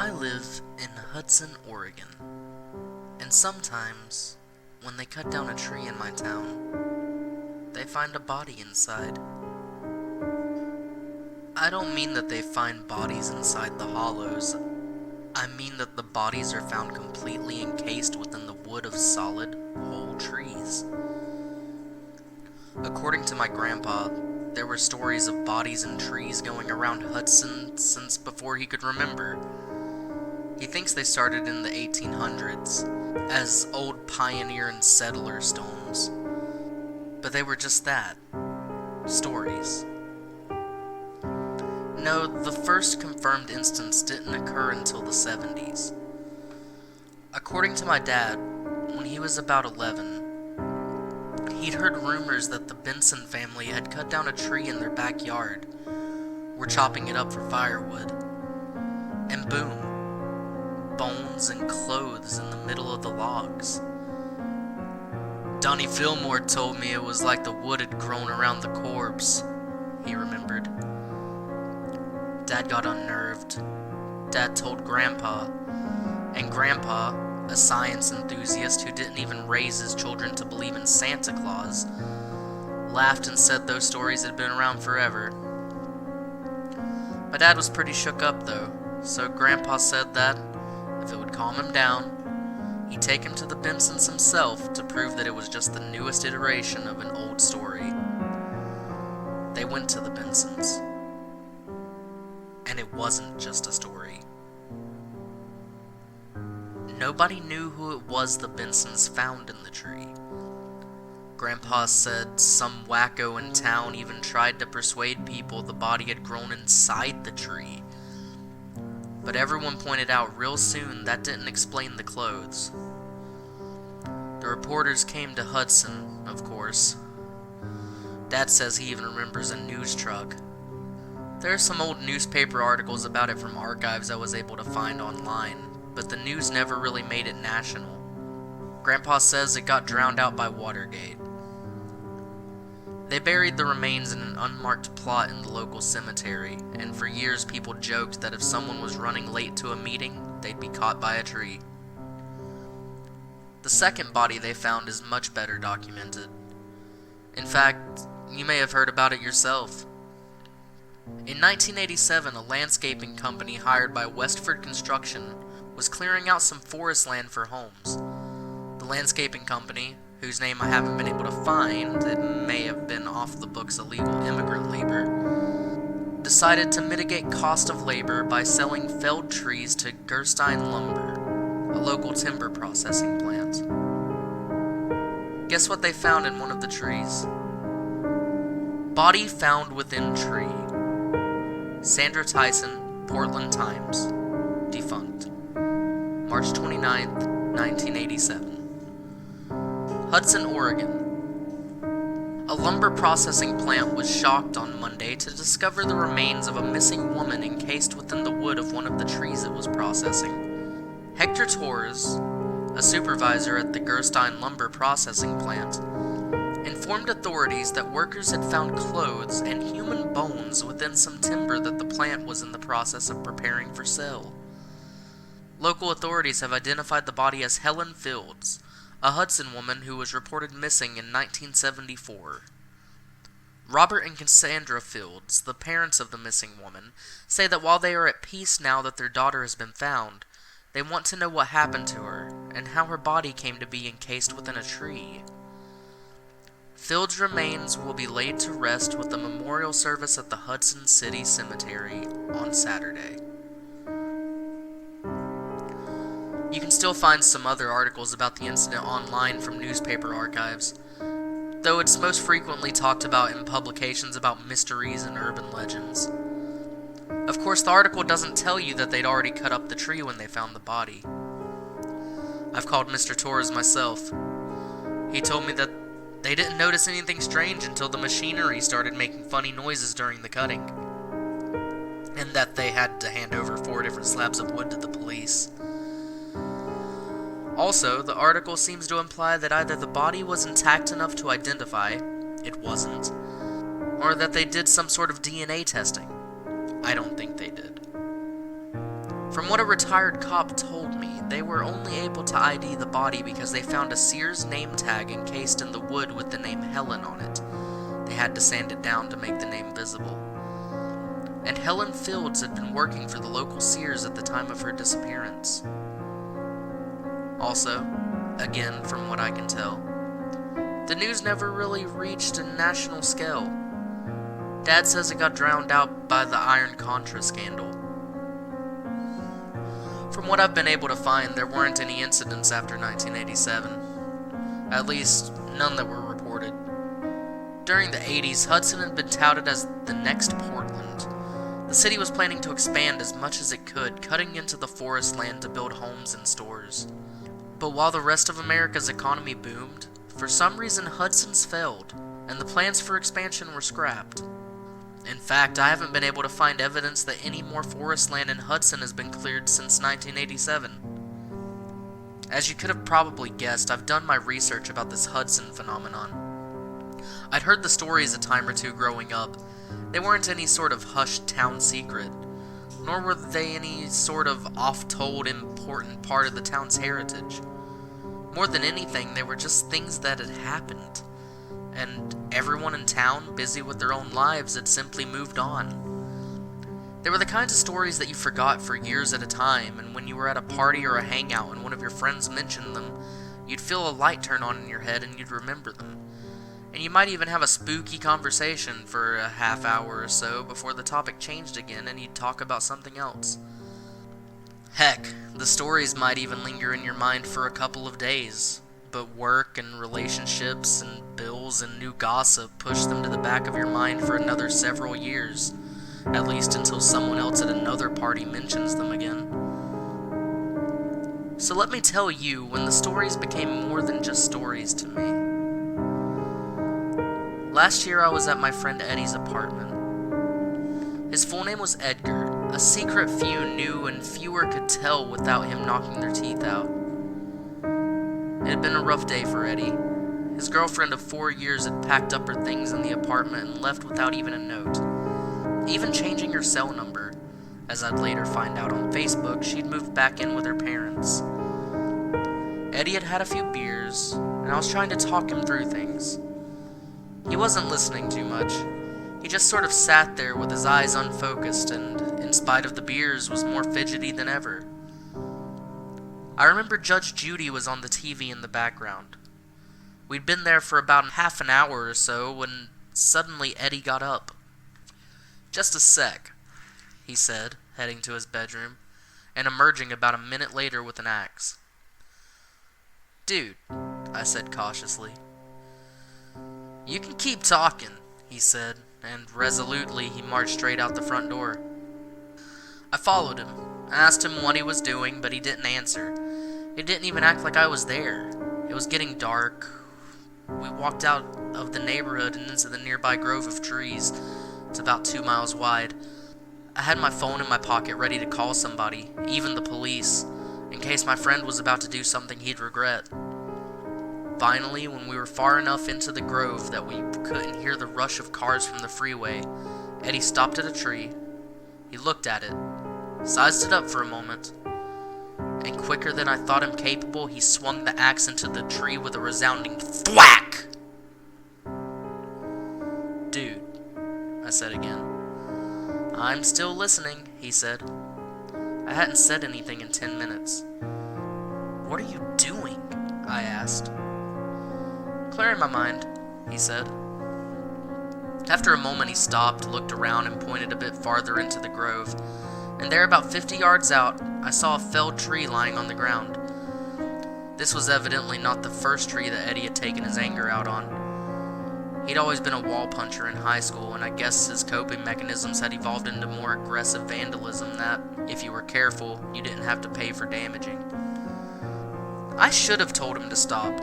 I live in Hudson, Oregon, and sometimes, when they cut down a tree in my town, they find a body inside. I don't mean that they find bodies inside the hollows. I mean that the bodies are found completely encased within the wood of solid, whole trees. According to my grandpa, there were stories of bodies in trees going around Hudson since before he could remember. He thinks they started in the 1800s, as old pioneer and settler stones. But they were just that. Stories. No, the first confirmed instance didn't occur until the 70s. According to my dad, when he was about 11, he'd heard rumors that the Benson family had cut down a tree in their backyard, were chopping it up for firewood, and boom, bones and clothes in the middle of the logs. Donnie Fillmore told me it was like the wood had grown around the corpse, he remembered. Dad got unnerved. Dad told Grandpa, and Grandpa, a science enthusiast who didn't even raise his children to believe in Santa Claus, laughed and said those stories had been around forever. My dad was pretty shook up though, so Grandpa said that, if it would calm him down, he'd take him to the Bensons himself to prove that it was just the newest iteration of an old story. They went to the Bensons. And it wasn't just a story. Nobody knew who it was the Bensons found in the tree. Grandpa said some wacko in town even tried to persuade people the body had grown inside the tree. But everyone pointed out real soon that didn't explain the clothes. The reporters came to Hudson, of course. Dad says he even remembers a news truck. There are some old newspaper articles about it from archives I was able to find online, but the news never really made it national. Grandpa says it got drowned out by Watergate. They buried the remains in an unmarked plot in the local cemetery, and for years people joked that if someone was running late to a meeting, they'd be caught by a tree. The second body they found is much better documented. In fact, you may have heard about it yourself. In 1987, a landscaping company hired by Westford Construction was clearing out some forest land for homes. The landscaping company, whose name I haven't been able to find, it may have been off the books illegal immigrant labor, decided to mitigate cost of labor by selling felled trees to Gerstein Lumber, a local timber processing plant. Guess what they found in one of the trees? Body found within tree. Sandra Tyson, Portland Times, defunct. March 29th, 1987. Hudson, Oregon. A lumber processing plant was shocked on Monday to discover the remains of a missing woman encased within the wood of one of the trees it was processing. Hector Torres, a supervisor at the Gerstein Lumber Processing Plant, informed authorities that workers had found clothes and human bones within some timber that the plant was in the process of preparing for sale. Local authorities have identified the body as Helen Fields, a Hudson woman who was reported missing in 1974. Robert and Cassandra Fields, the parents of the missing woman, say that while they are at peace now that their daughter has been found, they want to know what happened to her and how her body came to be encased within a tree. Fields' remains will be laid to rest with a memorial service at the Hudson City Cemetery on Saturday. You can still find some other articles about the incident online from newspaper archives, though it's most frequently talked about in publications about mysteries and urban legends. Of course, the article doesn't tell you that they'd already cut up the tree when they found the body. I've called Mr. Torres myself. He told me that they didn't notice anything strange until the machinery started making funny noises during the cutting, and that they had to hand over 4 different slabs of wood to the police. Also, the article seems to imply that either the body was intact enough to identify, it wasn't, or that they did some sort of DNA testing. I don't think they did. From what a retired cop told me, they were only able to ID the body because they found a Sears name tag encased in the wood with the name Helen on it. They had to sand it down to make the name visible. And Helen Fields had been working for the local Sears at the time of her disappearance. Also, again from what I can tell, the news never really reached a national scale. Dad says it got drowned out by the Iran-Contra scandal. From what I've been able to find, there weren't any incidents after 1987. At least, none that were reported. During the 80s, Hudson had been touted as the next Portland. The city was planning to expand as much as it could, cutting into the forest land to build homes and stores. But while the rest of America's economy boomed, for some reason Hudson's failed, and the plans for expansion were scrapped. In fact, I haven't been able to find evidence that any more forest land in Hudson has been cleared since 1987. As you could have probably guessed, I've done my research about this Hudson phenomenon. I'd heard the stories a time or two growing up. They weren't any sort of hushed town secret, nor were they any sort of oft-told important part of the town's heritage. More than anything, they were just things that had happened, and everyone in town, busy with their own lives, had simply moved on. They were the kinds of stories that you forgot for years at a time, and when you were at a party or a hangout and one of your friends mentioned them, you'd feel a light turn on in your head and you'd remember them. And you might even have a spooky conversation for a half hour or so before the topic changed again and you'd talk about something else. Heck, the stories might even linger in your mind for a couple of days, but work and relationships and bills and new gossip push them to the back of your mind for another several years, at least until someone else at another party mentions them again. So let me tell you when the stories became more than just stories to me. Last year I was at my friend Eddie's apartment. His full name was Edgar, a secret few knew and fewer could tell without him knocking their teeth out. It had been a rough day for Eddie. His girlfriend of 4 years had packed up her things in the apartment and left without even a note. Even changing her cell number. As I'd later find out on Facebook, she'd moved back in with her parents. Eddie had had a few beers, and I was trying to talk him through things. He wasn't listening too much. He just sort of sat there with his eyes unfocused and, in spite of the beers, was more fidgety than ever. I remember Judge Judy was on the TV in the background. We'd been there for about half an hour or so when suddenly Eddie got up. "Just a sec," he said, heading to his bedroom, and emerging about a minute later with an axe. "Dude," I said cautiously. "You can keep talking," he said, and resolutely he marched straight out the front door. I followed him, asked him what he was doing, but he didn't answer. He didn't even act like I was there. It was getting dark. We walked out of the neighborhood and into the nearby grove of trees. It's about 2 miles wide. I had my phone in my pocket ready to call somebody, even the police, in case my friend was about to do something he'd regret. Finally, when we were far enough into the grove that we couldn't hear the rush of cars from the freeway, Eddie stopped at a tree. He looked at it, sized it up for a moment, and quicker than I thought him capable, he swung the axe into the tree with a resounding thwack! "Dude," I said again. "I'm still listening," he said. I hadn't said anything in 10 minutes. "What are you doing?" I asked. "Clearing my mind," he said. After a moment he stopped, looked around, and pointed a bit farther into the grove, and there about 50 yards out, I saw a felled tree lying on the ground. This was evidently not the first tree that Eddie had taken his anger out on. He'd always been a wall puncher in high school, and I guess his coping mechanisms had evolved into more aggressive vandalism that, if you were careful, you didn't have to pay for damaging. I should have told him to stop,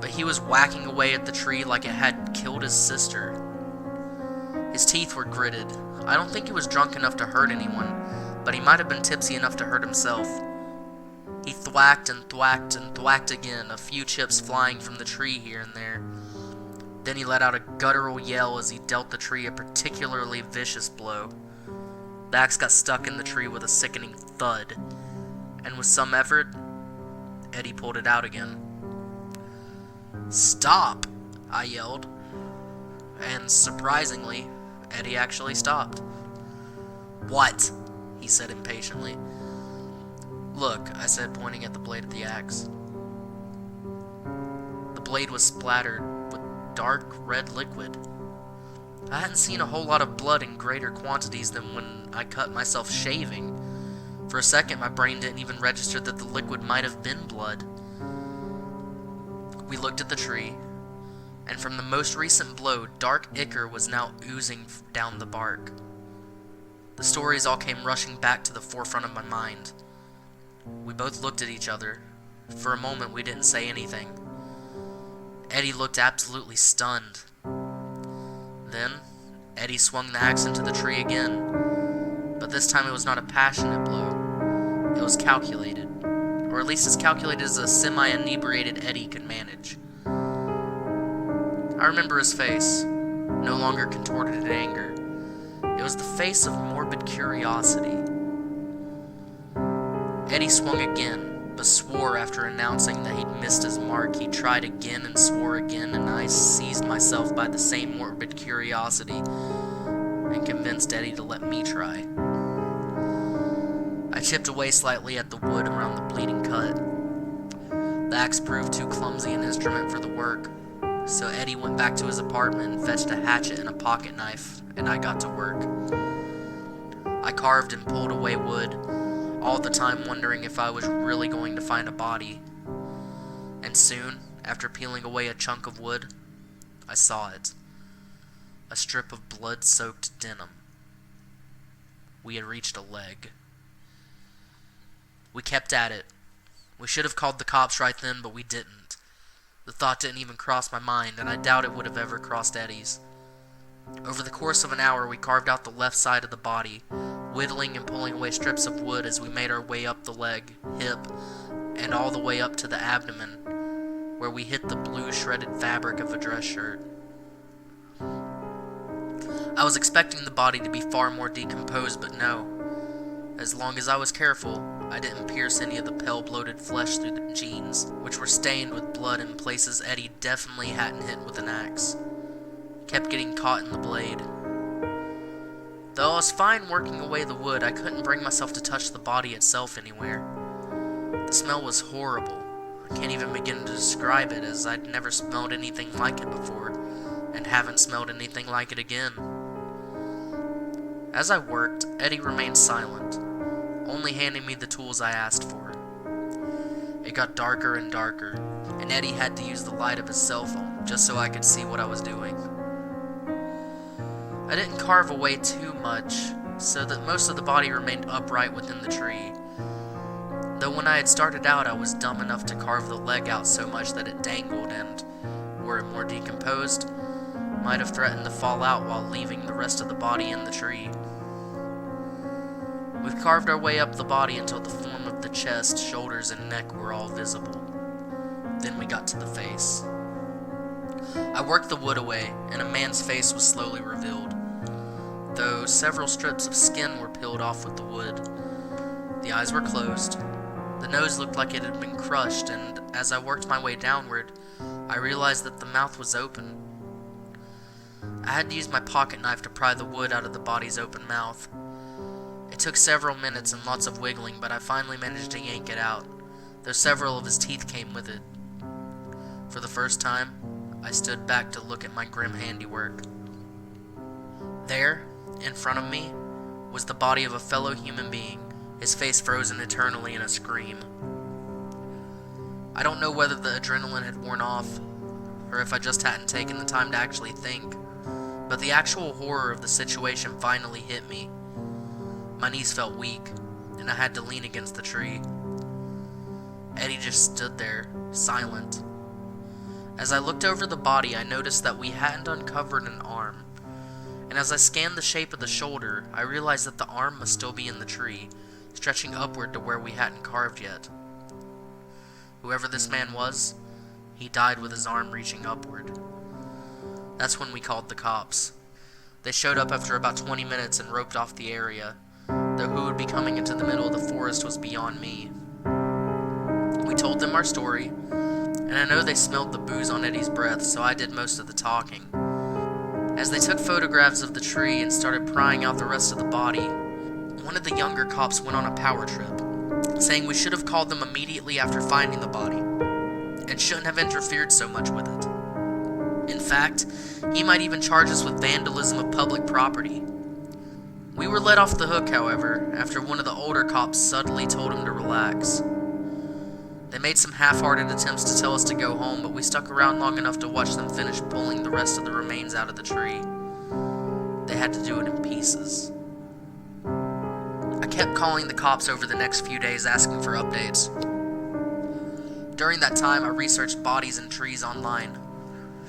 but he was whacking away at the tree like it had killed his sister. His teeth were gritted. I don't think he was drunk enough to hurt anyone, but he might have been tipsy enough to hurt himself. He thwacked and thwacked and thwacked again, a few chips flying from the tree here and there. Then he let out a guttural yell as he dealt the tree a particularly vicious blow. The axe got stuck in the tree with a sickening thud. thud, and with some effort, Eddie pulled it out again. "Stop!" I yelled, and surprisingly, Eddie actually stopped. "What?" he said impatiently. "Look," I said, pointing at the blade of the axe. The blade was splattered with dark red liquid. I hadn't seen a whole lot of blood in greater quantities than when I cut myself shaving. For a second, my brain didn't even register that the liquid might have been blood. We looked at the tree, and from the most recent blow, dark ichor was now oozing down the bark. The stories all came rushing back to the forefront of my mind. We both looked at each other. For a moment, we didn't say anything. Eddie looked absolutely stunned. Then, Eddie swung the axe into the tree again, but this time it was not a passionate blow. It was calculated, or at least as calculated as a semi-inebriated Eddie could manage. I remember his face, no longer contorted in anger. It was the face of morbid curiosity. Eddie swung again, but swore after announcing that he'd missed his mark. He tried again and swore again, and I seized myself by the same morbid curiosity and convinced Eddie to let me try. I chipped away slightly at the wood around the bleeding cut. The axe proved too clumsy an instrument for the work, so Eddie went back to his apartment and fetched a hatchet and a pocket knife, and I got to work. I carved and pulled away wood, all the time wondering if I was really going to find a body. And soon, after peeling away a chunk of wood, I saw it. A strip of blood-soaked denim. We had reached a leg. We kept at it. We should have called the cops right then, but we didn't. The thought didn't even cross my mind, and I doubt it would have ever crossed Eddie's. Over the course of an hour, we carved out the left side of the body, whittling and pulling away strips of wood as we made our way up the leg, hip, and all the way up to the abdomen, where we hit the blue shredded fabric of a dress shirt. I was expecting the body to be far more decomposed, but no. As long as I was careful, I didn't pierce any of the pale bloated flesh through the jeans, which were stained with blood in places Eddie definitely hadn't hit with an axe. Kept getting caught in the blade. Though I was fine working away the wood, I couldn't bring myself to touch the body itself anywhere. The smell was horrible. I can't even begin to describe it, as I'd never smelled anything like it before, and haven't smelled anything like it again. As I worked, Eddie remained silent, only handing me the tools I asked for. It got darker and darker, and Eddie had to use the light of his cell phone just so I could see what I was doing. I didn't carve away too much, so that most of the body remained upright within the tree. Though when I had started out, I was dumb enough to carve the leg out so much that it dangled and, were it more decomposed, might have threatened to fall out while leaving the rest of the body in the tree. We carved our way up the body until the form of the chest, shoulders, and neck were all visible. Then we got to the face. I worked the wood away, and a man's face was slowly revealed, though several strips of skin were peeled off with the wood. The eyes were closed. The nose looked like it had been crushed, and as I worked my way downward, I realized that the mouth was open. I had to use my pocket knife to pry the wood out of the body's open mouth. It took several minutes and lots of wiggling, but I finally managed to yank it out, though several of his teeth came with it. For the first time, I stood back to look at my grim handiwork. There, in front of me, was the body of a fellow human being, his face frozen eternally in a scream. I don't know whether the adrenaline had worn off, or if I just hadn't taken the time to actually think, but the actual horror of the situation finally hit me. My knees felt weak, and I had to lean against the tree. Eddie just stood there, silent. As I looked over the body, I noticed that we hadn't uncovered an arm, and as I scanned the shape of the shoulder, I realized that the arm must still be in the tree, stretching upward to where we hadn't carved yet. Whoever this man was, he died with his arm reaching upward. That's when we called the cops. They showed up after about 20 minutes and roped off the area, though though who would be coming into the middle of the forest was beyond me. We told them our story, and I know they smelled the booze on Eddie's breath, so I did most of the talking. As they took photographs of the tree and started prying out the rest of the body, one of the younger cops went on a power trip, saying we should have called them immediately after finding the body, and shouldn't have interfered so much with it. In fact, he might even charge us with vandalism of public property. We were let off the hook, however, after one of the older cops subtly told him to relax. They made some half-hearted attempts to tell us to go home, but we stuck around long enough to watch them finish pulling the rest of the remains out of the tree. They had to do it in pieces. I kept calling the cops over the next few days asking for updates. During that time, I researched bodies and trees online,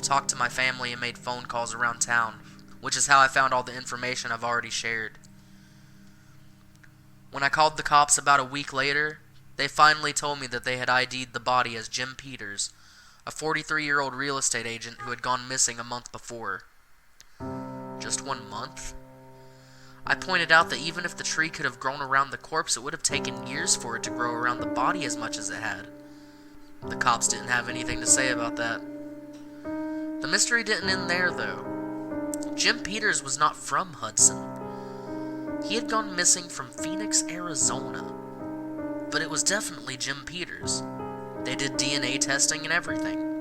talked to my family, and made phone calls around town, which is how I found all the information I've already shared. When I called the cops about a week later, they finally told me that they had ID'd the body as Jim Peters, a 43-year-old real estate agent who had gone missing a month before. Just 1 month? I pointed out that even if the tree could have grown around the corpse, it would have taken years for it to grow around the body as much as it had. The cops didn't have anything to say about that. The mystery didn't end there, though. Jim Peters was not from Hudson. He had gone missing from Phoenix, Arizona. But it was definitely Jim Peters. They did DNA testing and everything.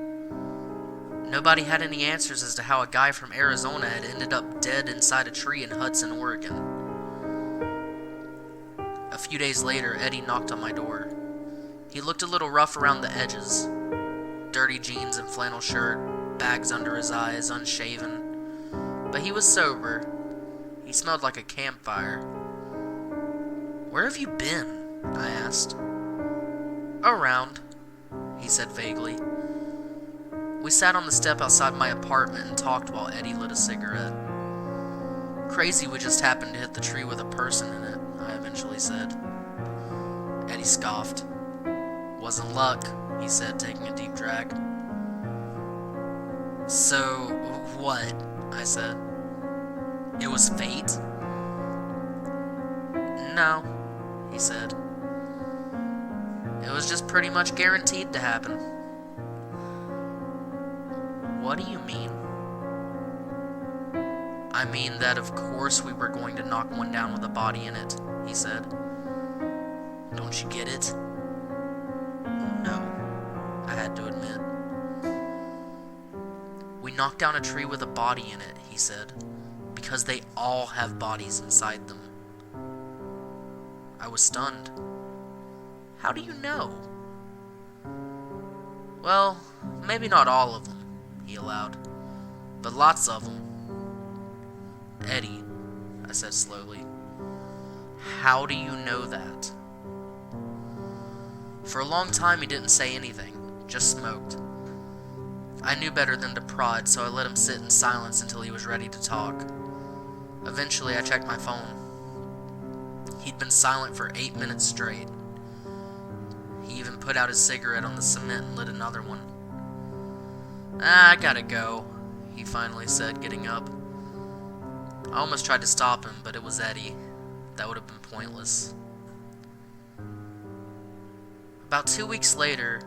Nobody had any answers as to how a guy from Arizona had ended up dead inside a tree in Hudson, Oregon. A few days later, Eddie knocked on my door. He looked a little rough around the edges. Dirty jeans and flannel shirt, bags under his eyes, unshaven. But he was sober. He smelled like a campfire. "Where have you been?" I asked. "Around," he said vaguely. We sat on the step outside my apartment and talked while Eddie lit a cigarette. "Crazy we just happened to hit the tree with a person in it," I eventually said. Eddie scoffed. "Wasn't luck," he said, taking a deep drag. "So, what?" I said. "It was fate?" "No," he said. "It was just pretty much guaranteed to happen." "What do you mean?" "I mean that of course we were going to knock one down with a body in it," he said. "Don't you get it?" "No," I had to admit. "We knocked down a tree with a body in it," he said, "because they all have bodies inside them." I was stunned. "How do you know?" "Well, maybe not all of them," he allowed, "but lots of them." "Eddie," I said slowly, "how do you know that?" For a long time he didn't say anything, just smoked. I knew better than to prod, so I let him sit in silence until he was ready to talk. Eventually I checked my phone. He'd been silent for 8 minutes straight. He even put out his cigarette on the cement and lit another one. "I gotta go," he finally said, getting up. I almost tried to stop him, but it was Eddie. That would have been pointless. About 2 weeks later,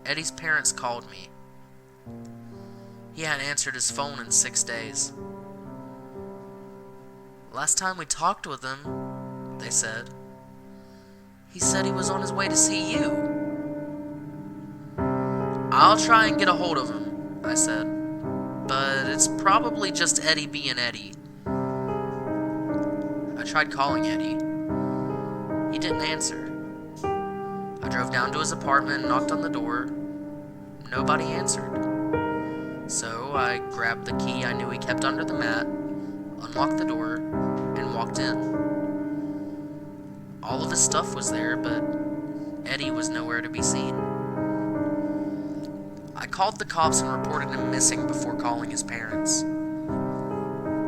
Eddie's parents called me. He hadn't answered his phone in 6 days. "Last time we talked with him," they said, "he said he was on his way to see you." "I'll try and get a hold of him," I said, "but it's probably just Eddie being Eddie." I tried calling Eddie. He didn't answer. I drove down to his apartment and knocked on the door. Nobody answered. So I grabbed the key I knew he kept under the mat, unlocked the door, and walked in. All of his stuff was there, but Eddie was nowhere to be seen. I called the cops and reported him missing before calling his parents.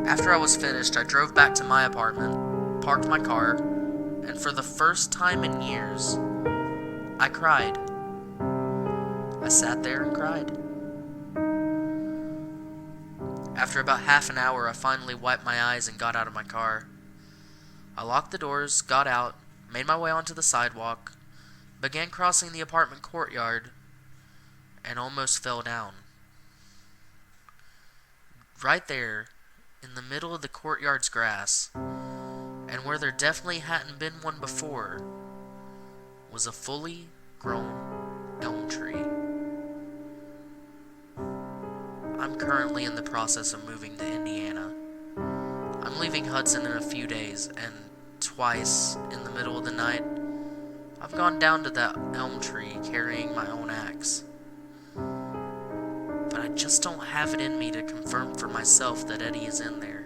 After I was finished, I drove back to my apartment, parked my car, and for the first time in years, I cried. I sat there and cried. After about half an hour, I finally wiped my eyes and got out of my car. I locked the doors, got out, made my way onto the sidewalk, began crossing the apartment courtyard, and almost fell down. Right there, in the middle of the courtyard's grass, and where there definitely hadn't been one before, was a fully grown elm tree. I'm currently in the process of moving to Indiana. I'm leaving Hudson in a few days, and twice in the middle of the night, I've gone down to that elm tree carrying my own axe. But I just don't have it in me to confirm for myself that Eddie is in there.